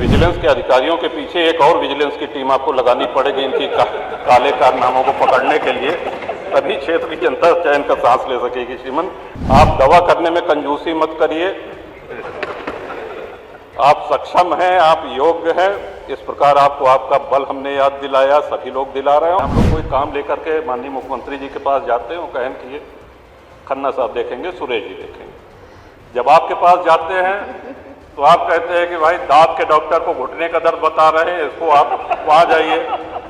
Vigilance के अधिकारियों के पीछे एक और विजिलेंस की टीम आपको लगानी पड़ेगी इनकी काले कारनामों को पकड़ने के लिए, तभी क्षेत्र की जनता चैन का सांस ले सकेगी। श्रीमान, आप दवा करने में कंजूसी मत करिए, आप सक्षम हैं, आप योग्य हैं। इस प्रकार आपको आपका बल हमने याद दिलाया, सभी लोग दिला रहे हैं। हम लोग कोई काम लेकर के माननीय मुख्यमंत्री जी के पास जाते हैं, वो कहें कि ये खन्ना साहब देखेंगे, सुरेश जी देखेंगे। जब आपके पास जाते हैं तो आप कहते हैं कि भाई दांत के डॉक्टर को घुटने का दर्द बता रहे हैं, इसको आप वहाँ जाइए।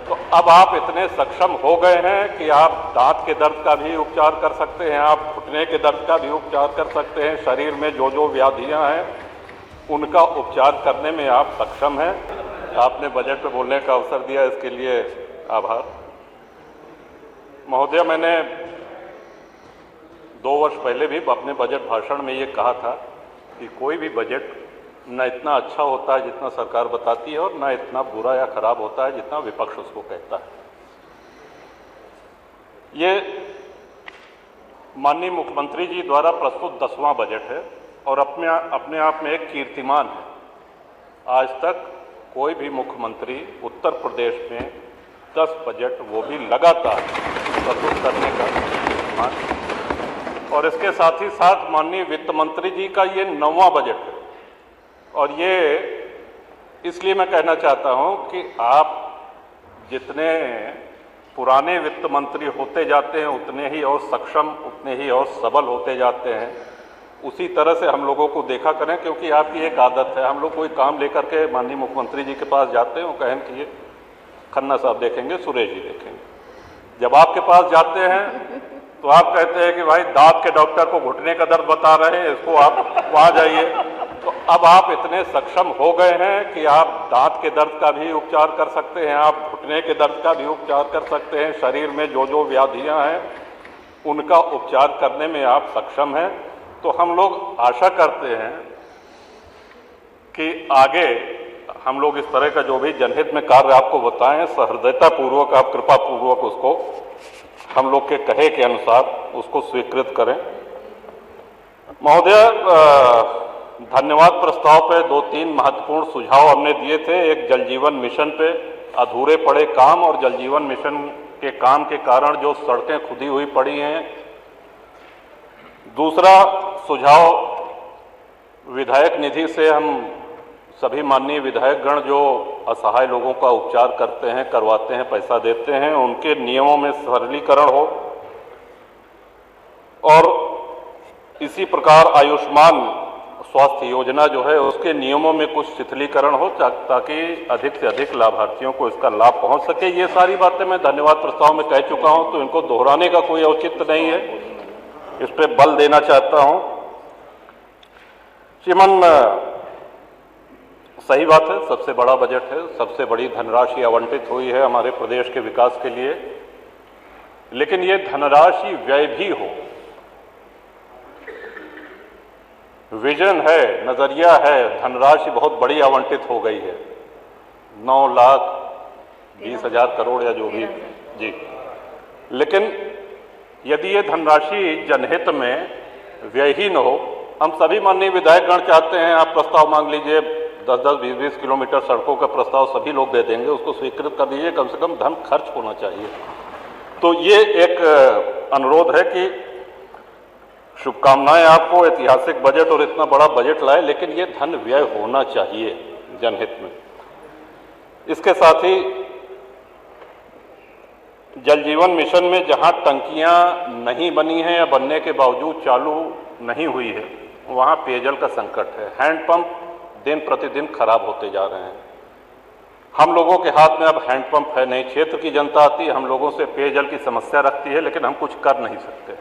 तो अब आप इतने सक्षम हो गए हैं कि आप दांत के दर्द का भी उपचार कर सकते हैं, आप घुटने के दर्द का भी उपचार कर सकते हैं। शरीर में जो जो व्याधियाँ हैं उनका उपचार करने में आप सक्षम हैं। आपने बजट पे बोलने का अवसर दिया, इसके लिए आभार। महोदय, मैंने 2 वर्ष पहले भी अपने बजट भाषण में ये कहा था कि कोई भी बजट न इतना अच्छा होता है जितना सरकार बताती है, और न इतना बुरा या खराब होता है जितना विपक्ष उसको कहता है। ये माननीय मुख्यमंत्री जी द्वारा प्रस्तुत 10वां बजट है और अपने आप में एक कीर्तिमान है। आज तक कोई भी मुख्यमंत्री उत्तर प्रदेश में 10 बजट, वो भी लगातार, प्रस्तुत करने का कीर्तिमान। और इसके साथ ही साथ माननीय वित्त मंत्री जी का ये 9वां बजट है। और ये इसलिए मैं कहना चाहता हूं कि आप जितने पुराने वित्त मंत्री होते जाते हैं उतने ही और सक्षम, उतने ही और सबल होते जाते हैं। उसी तरह से हम लोगों को देखा करें, क्योंकि आपकी एक आदत है, हम लोग कोई काम लेकर के माननीय मुख्यमंत्री जी के पास जाते हैं, वो कहें कि ये खन्ना साहब देखेंगे, सुरेश जी देखेंगे। जब आपके पास जाते हैं तो आप कहते हैं कि भाई दांत के डॉक्टर को घुटने का दर्द बता रहे हैं, इसको आप वहाँ जाइए। तो अब आप इतने सक्षम हो गए हैं कि आप दांत के दर्द का भी उपचार कर सकते हैं, आप घुटने के दर्द का भी उपचार कर सकते हैं। शरीर में जो जो व्याधियाँ हैं उनका उपचार करने में आप सक्षम हैं। तो हम लोग आशा करते हैं कि आगे हम लोग इस तरह का जो भी जनहित में कार्य आपको बताएं, सहृदयतापूर्वक, आप कृपापूर्वक उसको हम लोग के कहे के अनुसार उसको स्वीकृत करें। महोदय, धन्यवाद प्रस्ताव पे 2-3 महत्वपूर्ण सुझाव हमने दिए थे। एक जल जीवन मिशन पे अधूरे पड़े काम और जल जीवन मिशन के काम के कारण जो सड़कें खुदी हुई पड़ी हैं। दूसरा सुझाव, विधायक निधि से हम सभी माननीय विधायकगण जो असहाय लोगों का उपचार करते हैं, करवाते हैं, पैसा देते हैं, उनके नियमों में सरलीकरण हो। और इसी प्रकार आयुष्मान स्वास्थ्य योजना जो है उसके नियमों में कुछ शिथिलीकरण हो, ताकि अधिक से अधिक लाभार्थियों को इसका लाभ पहुंच सके। ये सारी बातें मैं धन्यवाद प्रस्ताव में कह चुका हूं, तो इनको दोहराने का कोई औचित्य नहीं है, इस पर बल देना चाहता हूं। श्रीमान, सही बात है, सबसे बड़ा बजट है, सबसे बड़ी धनराशि आवंटित हुई है हमारे प्रदेश के विकास के लिए, लेकिन ये धनराशि व्यय भी हो। विजन है, नजरिया है, धनराशि बहुत बड़ी आवंटित हो गई है, 9,20,000 करोड़ या जो भी जी। लेकिन यदि ये धनराशि जनहित में व्ययहीन हो, हम सभी माननीय विधायकगण चाहते हैं, आप प्रस्ताव मांग लीजिए, 10-10, 20-20 किलोमीटर सड़कों का प्रस्ताव सभी लोग दे देंगे, उसको स्वीकृत कर दीजिए। कम से कम धन खर्च होना चाहिए। तो ये एक अनुरोध है कि शुभकामनाएं आपको, ऐतिहासिक बजट और इतना बड़ा बजट लाए, लेकिन ये धन व्यय होना चाहिए जनहित में। इसके साथ ही जल जीवन मिशन में जहां टंकियां नहीं बनी हैं या बनने के बावजूद चालू नहीं हुई है, वहां पेयजल का संकट है। हैंडपंप दिन प्रतिदिन खराब होते जा रहे हैं। हम लोगों के हाथ में अब हैंडपंप है नहीं। क्षेत्र की जनता आती है, हम लोगों से पेयजल की समस्या रखती है, लेकिन हम कुछ कर नहीं सकते।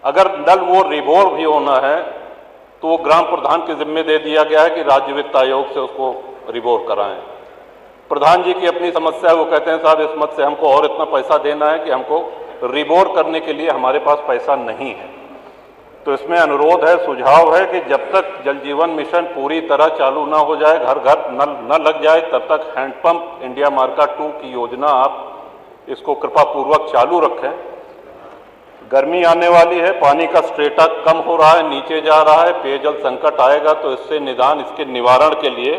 अगर नल वो रिबोर भी होना है तो वो ग्राम प्रधान के जिम्मे दे दिया गया है कि राज्य वित्त आयोग से उसको रिबोर कराएं। प्रधान जी की अपनी समस्या है, वो कहते हैं साहब इस मत से हमको और इतना पैसा देना है कि हमको रिबोर करने के लिए हमारे पास पैसा नहीं है। तो इसमें अनुरोध है, सुझाव है कि जब तक जल जीवन मिशन पूरी तरह चालू ना हो जाए, घर घर नल न लग जाए, तब तक हैंडपंप इंडिया मार्का 2 की योजना आप इसको कृपापूर्वक चालू रखें। गर्मी आने वाली है, पानी का स्ट्रेटा कम हो रहा है, नीचे जा रहा है, पेयजल संकट आएगा, तो इससे निदान, इसके निवारण के लिए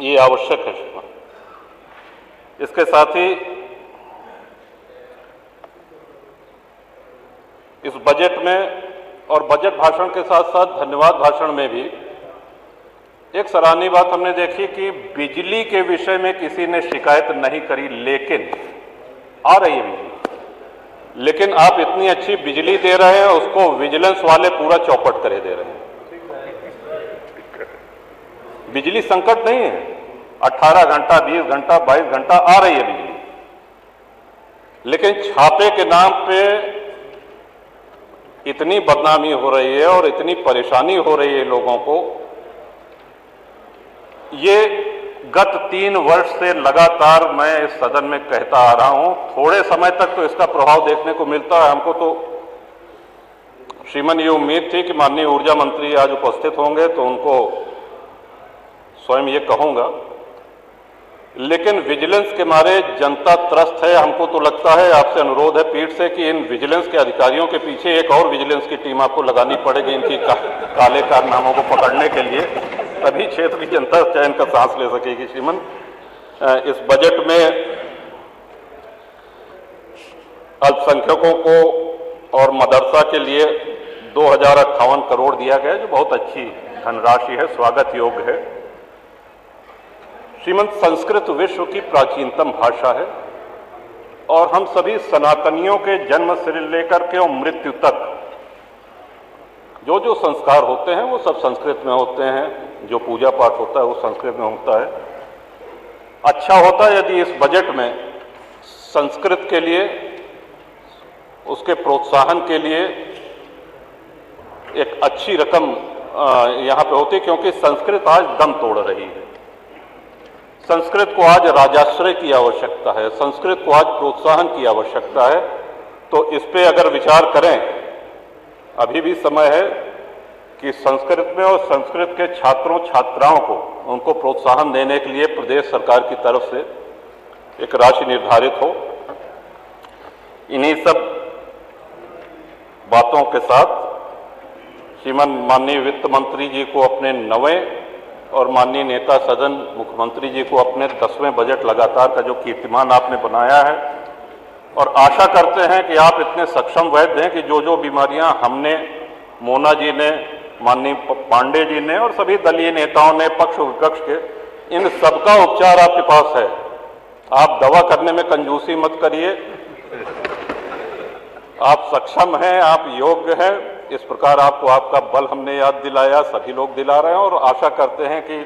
ये आवश्यक है। इसके साथ ही इस बजट में और बजट भाषण के साथ साथ धन्यवाद भाषण में भी एक सराहनीय बात हमने देखी कि बिजली के विषय में किसी ने शिकायत नहीं करी, लेकिन आ रही है बिजली, लेकिन आप इतनी अच्छी बिजली दे रहे हैं, उसको विजिलेंस वाले पूरा चौपट करे दे रहे हैं। बिजली संकट नहीं है, 18 घंटा, 20 घंटा, 22 घंटा आ रही है बिजली, लेकिन छापे के नाम पे इतनी बदनामी हो रही है और इतनी परेशानी हो रही है लोगों को। ये गत 3 वर्ष से लगातार मैं इस सदन में कहता आ रहा हूं। थोड़े समय तक तो इसका प्रभाव देखने को मिलता है हमको, तो श्रीमान ये उम्मीद थी कि माननीय ऊर्जा मंत्री आज उपस्थित होंगे तो उनको स्वयं ये कहूंगा, लेकिन विजिलेंस के मारे जनता त्रस्त है। हमको तो लगता है, आपसे अनुरोध है पीठ से, कि इन विजिलेंस के अधिकारियों के पीछे एक और विजिलेंस की टीम आपको लगानी पड़ेगी इनकी काले कारनामों को पकड़ने के लिए, तभी क्षेत्र की जनता चैन का सांस ले सकेगी। श्रीमान, इस बजट में अल्पसंख्यकों को और मदरसा के लिए 2058 करोड़ दिया गया, जो बहुत अच्छी धनराशि है, स्वागत योग्य है। श्रीमंत, संस्कृत विश्व की प्राचीनतम भाषा है और हम सभी सनातनियों के जन्म से लेकर के और मृत्यु तक जो जो संस्कार होते हैं वो सब संस्कृत में होते हैं, जो पूजा पाठ होता है वो संस्कृत में होता है। अच्छा होता है यदि इस बजट में संस्कृत के लिए, उसके प्रोत्साहन के लिए एक अच्छी रकम यहाँ पे होती, क्योंकि संस्कृत आज दम तोड़ रही है। संस्कृत को आज राजाश्रय की आवश्यकता है, संस्कृत को आज प्रोत्साहन की आवश्यकता है। तो इस पे अगर विचार करें, अभी भी समय है कि संस्कृत में और संस्कृत के छात्रों छात्राओं को, उनको प्रोत्साहन देने के लिए प्रदेश सरकार की तरफ से एक राशि निर्धारित हो। इन्हीं सब बातों के साथ श्रीमान माननीय वित्त मंत्री जी को अपने 9वें और माननीय नेता सदन मुख्यमंत्री जी को अपने 10वें बजट लगातार का जो कीर्तिमान आपने बनाया है, और आशा करते हैं कि आप इतने सक्षम वैद्य हैं कि जो जो बीमारियां हमने, मोना जी ने, माननीय पांडे जी ने और सभी दलीय नेताओं ने, पक्ष विपक्ष के, इन सबका उपचार आपके पास है। आप दवा करने में कंजूसी मत करिए, आप सक्षम हैं, आप योग्य हैं। इस प्रकार आपको आपका बल हमने याद दिलाया, सभी लोग दिला रहे हैं, और आशा करते हैं कि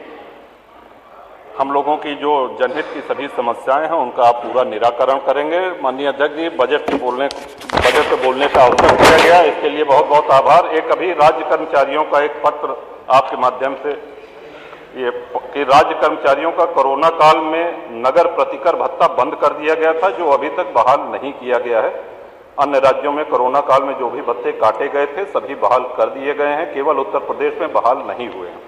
हम लोगों की जो जनहित की सभी समस्याएं हैं उनका आप पूरा निराकरण करेंगे। माननीय अध्यक्ष जी, बजट पे बोलने का अवसर दिया गया, इसके लिए बहुत बहुत आभार। एक अभी राज्य कर्मचारियों का एक पत्र आपके माध्यम से, ये कि राज्य कर्मचारियों का कोरोना काल में नगर प्रतिकर भत्ता बंद कर दिया गया था, जो अभी तक बहाल नहीं किया गया है। अन्य राज्यों में कोरोना काल में जो भी भत्ते काटे गए थे सभी बहाल कर दिए गए हैं, केवल उत्तर प्रदेश में बहाल नहीं हुए हैं।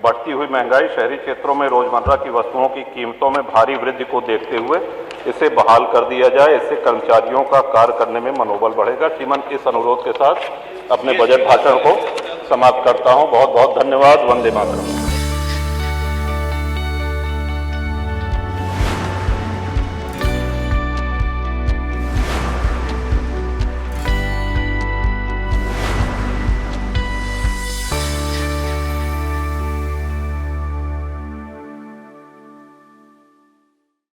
बढ़ती हुई महंगाई, शहरी क्षेत्रों में रोजमर्रा की वस्तुओं की कीमतों में भारी वृद्धि को देखते हुए इसे बहाल कर दिया जाए, इससे कर्मचारियों का कार्य करने में मनोबल बढ़ेगा। श्रीमान, इस अनुरोध के साथ अपने बजट भाषण को समाप्त करता हूं। बहुत बहुत धन्यवाद। वंदे मातरम।